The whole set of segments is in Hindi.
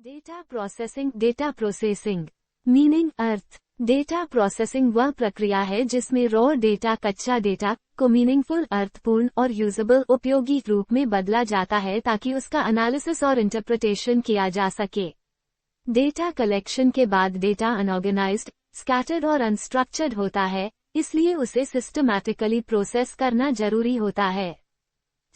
Data processing, data processing meaning अर्थ। डेटा प्रोसेसिंग वह प्रक्रिया है जिसमें रॉ डेटा, कच्चा डेटा को मीनिंगफुल, अर्थपूर्ण और यूजेबल, उपयोगी रूप में बदला जाता है ताकि उसका एनालिसिस और इंटरप्रिटेशन किया जा सके। डेटा कलेक्शन के बाद डेटा अनऑर्गेनाइज्ड, स्कैटर्ड और अनस्ट्रक्चर्ड होता है, इसलिए उसे सिस्टमैटिकली प्रोसेस करना जरूरी होता है।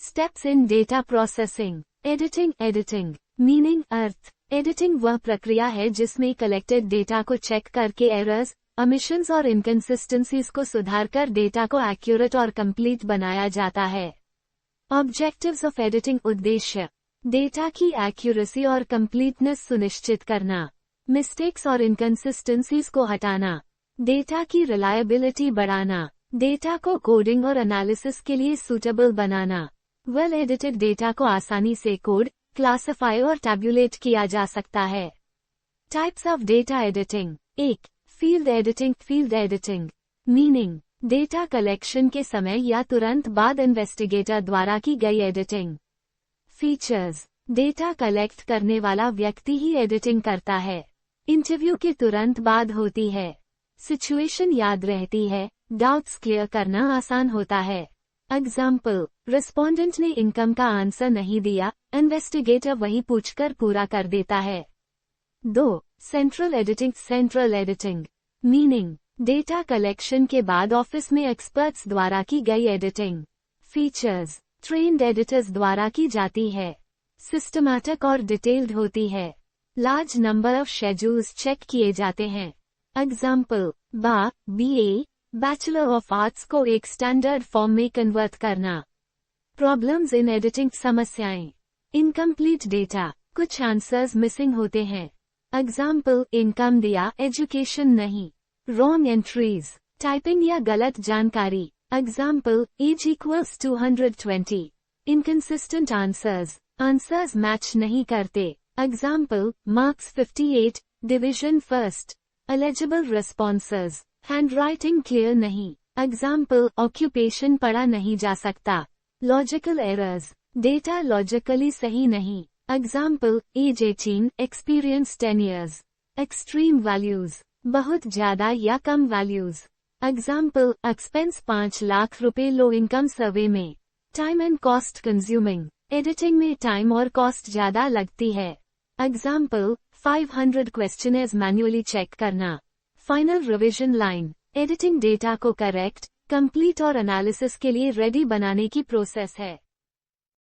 Steps in data processing. Editing meaning earth. Editing वह प्रक्रिया है जिसमें कलेक्टेड डेटा को चेक करके एरर्स, ओमिशंस और इनकंसिस्टेंसीज को सुधारकर डेटा को एक्यूरेट और कंप्लीट बनाया जाता है। Objectives of editing. उद्देश्य डेटा की एक्यूरेसी और कंप्लीटनेस सुनिश्चित करना, मिस्टेक्स और इनकंसिस्टेंसीज को हटाना, डेटा की रिलायबिलिटी बढ़ाना, डेटा को कोडिंग और एनालिसिस के लिए सूटेबल बनाना। वेल एडिटेड डेटा को आसानी से कोड, क्लासिफाई और टैब्यूलेट किया जा सकता है। Types of data editing. 1. Field editing meaning data collection के समय या तुरंत बाद इन्वेस्टिगेटर द्वारा की गई एडिटिंग। फीचर्स। डेटा कलेक्ट करने वाला व्यक्ति ही एडिटिंग करता है। इंटरव्यू के तुरंत बाद होती है। सिचुएशन याद रहती है, डाउट्स क्लियर करना आसान होता है। एग्जाम्पल, रिस्पोंडेंट ने इनकम का आंसर नहीं दिया, इन्वेस्टिगेटर वही पूछकर पूरा कर देता है। 2. Central editing meaning data collection के बाद ऑफिस में एक्सपर्ट्स द्वारा की गई एडिटिंग। फीचर्स। ट्रेन्ड एडिटर्स द्वारा की जाती है, सिस्टमैटिक और डिटेल्ड होती है, large number of schedules check किए जाते हैं। Example, BA bachelor of arts को एक स्टैंडर्ड फॉर्म में कन्वर्ट करना। Problems in editing. समस्याएं। इनकम्प्लीट डेटा, कुछ आंसर्स मिसिंग होते हैं। एग्जाम्पल, इनकम दिया, एजुकेशन नहीं। रॉन्ग एंट्रीज, टाइपिंग या गलत जानकारी। Example, age equals 220। Inconsistent answers match नहीं करते। Example, marks 58, division first. Eligible responses, handwriting clear नहीं। एग्जाम्पल, ऑक्यूपेशन पढ़ा नहीं जा सकता। लॉजिकल एरर्स, डेटा लॉजिकली सही नहीं। Example, age 18, experience 10 years। Extreme values, बहुत ज्यादा या कम वैल्यूज। एग्जाम्पल, एक्सपेंस 5 लाख रुपए लो इनकम सर्वे में। Time and cost consuming, editing में टाइम और कॉस्ट ज्यादा लगती है। एग्जाम्पल, 500 क्वेश्चनर्स मैन्युअली चेक करना। Final revision line, editing data को करेक्ट, कंप्लीट और एनालिसिस के लिए रेडी बनाने की प्रोसेस है।